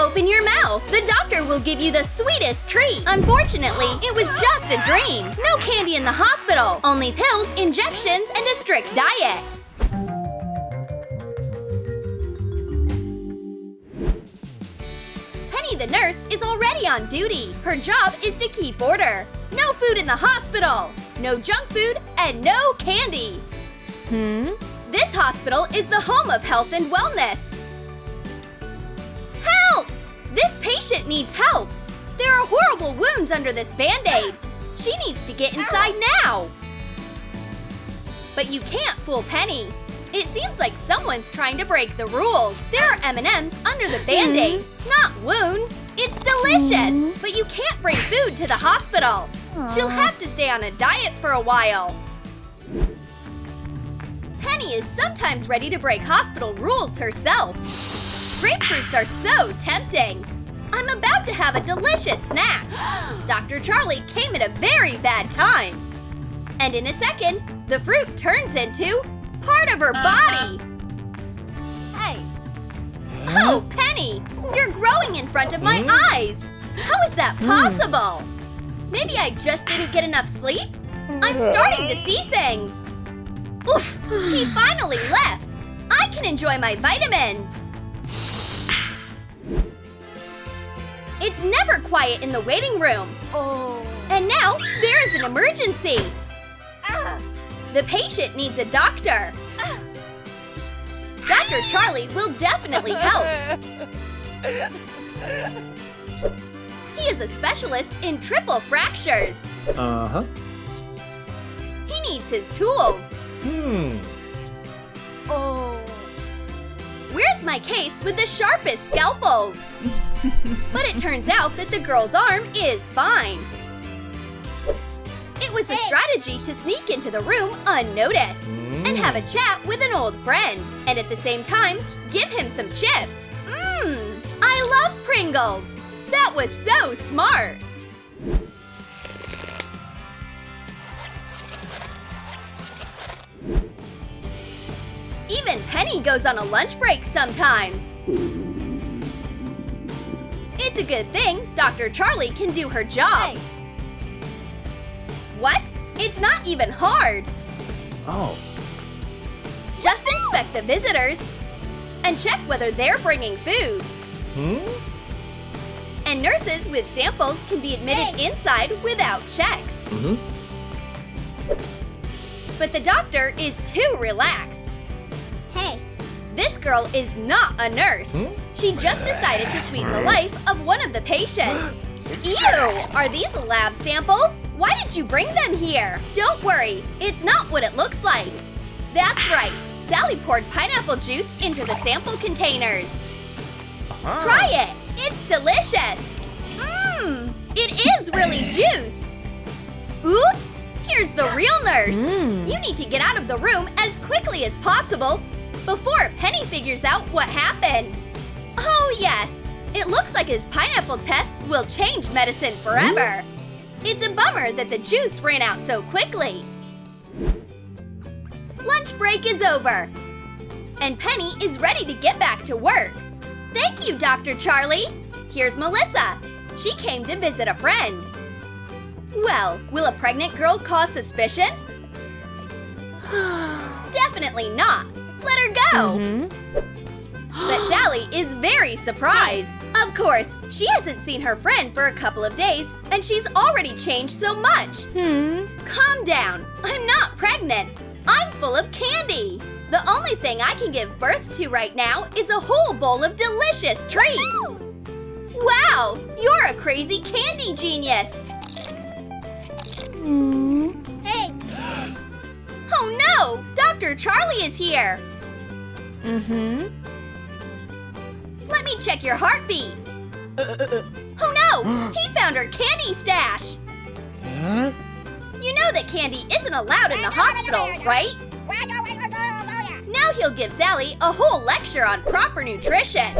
Open your mouth. The doctor will give you the sweetest treat. Unfortunately, it was just a dream. No candy in the hospital. Only pills, injections, and a strict diet. Penny the nurse is already on duty. Her job is to keep order. No food in the hospital. No junk food and no candy. This hospital is the home of health and wellness. Help! This patient needs help. There are horrible wounds under this Band-Aid. She needs to get inside now. But you can't fool Penny. It seems like someone's trying to break the rules. There are M&Ms under the Band-Aid, not wounds. It's delicious, but you can't bring food to the hospital. She'll have to stay on a diet for a while. Penny is sometimes ready to break hospital rules herself. Grapefruits are so tempting. I'm about to have a delicious snack. Dr. Charlie came at a very bad time. And in a second, the fruit turns into part of her body. Hey. Oh, Penny, you're growing in front of my eyes. How is that possible? Maybe I just didn't get enough sleep? I'm starting to see things. Oof, he finally left. I can enjoy my vitamins. It's never quiet in the waiting room. And now there is an emergency. The patient needs a doctor. Dr. Charlie will definitely help. He is a specialist in triple fractures. He needs his tools. Where's my case with the sharpest scalpels? But it turns out that the girl's arm is fine. It was a strategy to sneak into the room unnoticed and have a chat with an old friend, and at the same time, give him some chips. I love Pringles! That was so smart! Even Penny goes on a lunch break sometimes. It's a good thing Dr. Charlie can do her job. Hey. What? It's not even hard. Just inspect the visitors and check whether they're bringing food. And nurses with samples can be admitted inside without checks. But the doctor is too relaxed. Hey, this girl is not a nurse. She just decided to sweeten the life of one of the patients. Ew! Are these lab samples? Why did you bring them here? Don't worry, it's not what it looks like. That's right, Sally poured pineapple juice into the sample containers. Try it! It's delicious! It is really juice! Oops! Here's the real nurse! You need to get out of the room as quickly as possible before Penny figures out what happened. Oh yes, it looks like his pineapple test will change medicine forever. It's a bummer that the juice ran out so quickly. Lunch break is over, and Penny is ready to get back to work. Thank you, Dr. Charlie. Here's Melissa. She came to visit a friend. Well, will a pregnant girl cause suspicion? Definitely not. Let her go. But Sally is very surprised. Of course, she hasn't seen her friend for a couple of days, and she's already changed so much. Calm down. I'm not pregnant. I'm full of candy. The only thing I can give birth to right now is a whole bowl of delicious treats. Wow, you're a crazy candy genius. Hey. Oh no, Dr. Charlie is here. Let me check your heartbeat. Oh no, he found her candy stash. You know that candy isn't allowed in the hospital, right? Now he'll give Sally a whole lecture on proper nutrition.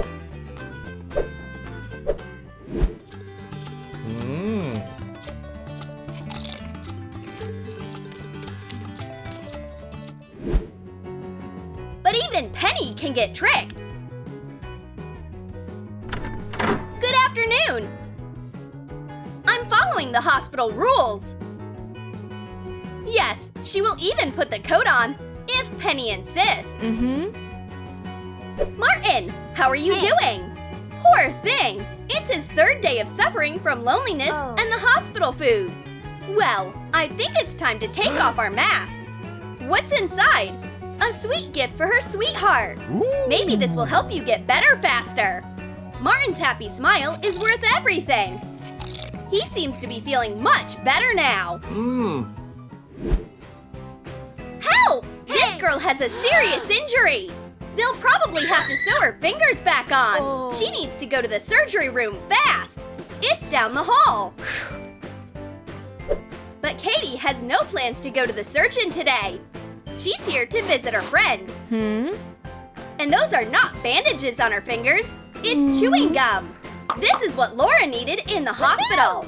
But even Penny can get tricked. following the hospital rules. Yes, she will even put the coat on, if Penny insists. Martin, how are you doing? Poor thing! It's his third day of suffering from loneliness and the hospital food. Well, I think it's time to take off our masks. What's inside? A sweet gift for her sweetheart. Maybe this will help you get better faster. Martin's happy smile is worth everything. He seems to be feeling much better now. Help! This girl has a serious injury. They'll probably have to sew her fingers back on. She needs to go to the surgery room fast. It's down the hall. But Katie has no plans to go to the surgeon today. She's here to visit her friend. And those are not bandages on her fingers. It's chewing gum. This is what Laura needed in the hospital.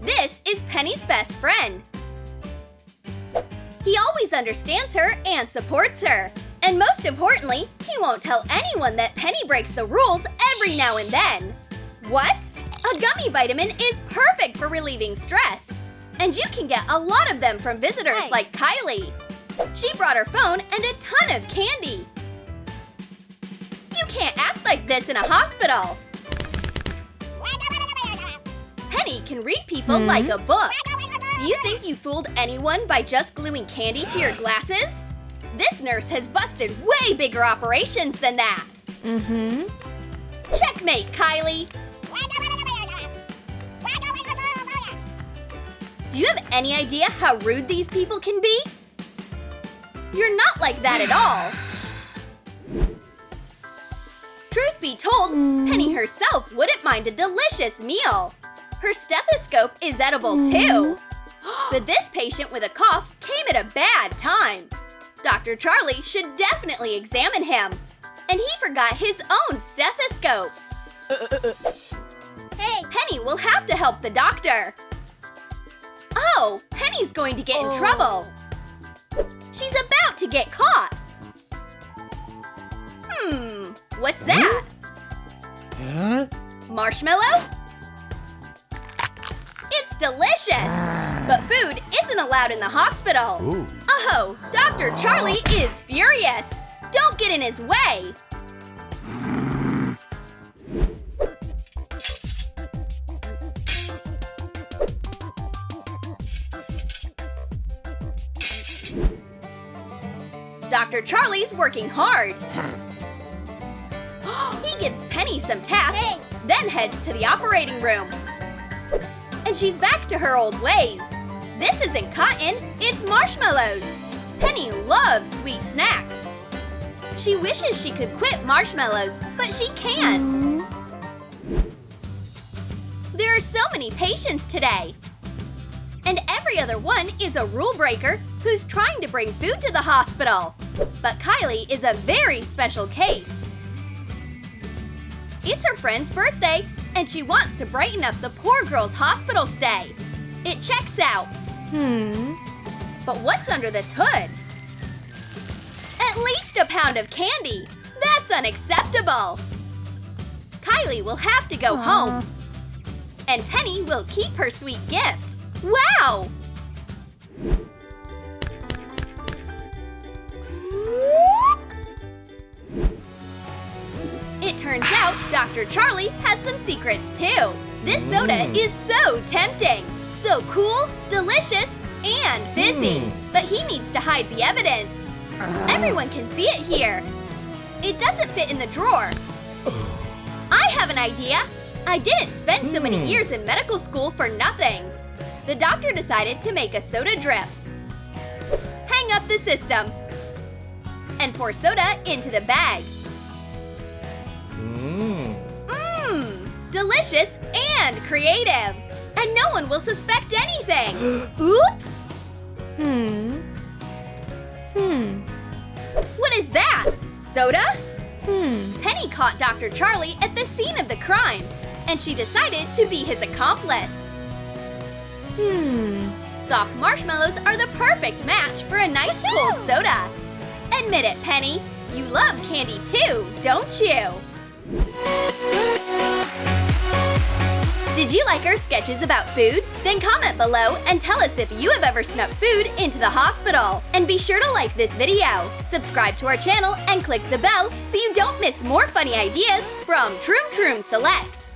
This is Penny's best friend. He always understands her and supports her. And most importantly, he won't tell anyone that Penny breaks the rules every now and then. What? A gummy vitamin is perfect for relieving stress. And you can get a lot of them from visitors like Kylie. She brought her phone and a ton of candy. You can't act like this in a hospital. Penny can read people like a book. Do you think you fooled anyone by just gluing candy to your glasses? This nurse has busted way bigger operations than that. Checkmate, Kylie. Do you have any idea how rude these people can be? You're not like that at all. Truth be told, Penny herself wouldn't mind a delicious meal. Her stethoscope is edible too. But this patient with a cough came at a bad time. Dr. Charlie should definitely examine him. And he forgot his own stethoscope. Hey, Penny will have to help the doctor. Oh, Penny's going to get in trouble. She's about to get caught. What's that? Marshmallow? It's delicious! But food isn't allowed in the hospital. Oh, Dr. Charlie is furious. Don't get in his way. Dr. Charlie's working hard. He gives Penny some tasks, then heads to the operating room. And she's back to her old ways. This isn't cotton, it's marshmallows. Penny loves sweet snacks. She wishes she could quit marshmallows, but she can't. There are so many patients today. And every other one is a rule breaker who's trying to bring food to the hospital. But Kylie is a very special case. It's her friend's birthday, and she wants to brighten up the poor girl's hospital stay. It checks out. But what's under this hood? At least a pound of candy. That's unacceptable. Kylie will have to go home. And Penny will keep her sweet gifts. Wow! It turns out Dr. Charlie has some secrets too. This soda is so tempting. So cool, delicious, and fizzy. But he needs to hide the evidence. Everyone can see it here. It doesn't fit in the drawer. I have an idea. I didn't spend so many years in medical school for nothing. The doctor decided to make a soda drip. Hang up the system. And pour soda into the bag. Delicious and creative. And no one will suspect anything. Oops! What is that? Soda? Penny caught Dr. Charlie at the scene of the crime, and she decided to be his accomplice. Soft marshmallows are the perfect match for a nice cold soda. Admit it, Penny. You love candy too, don't you? Did you like our sketches about food? Then comment below and tell us if you have ever snuck food into the hospital. And be sure to like this video, subscribe to our channel, and click the bell so you don't miss more funny ideas from Troom Select.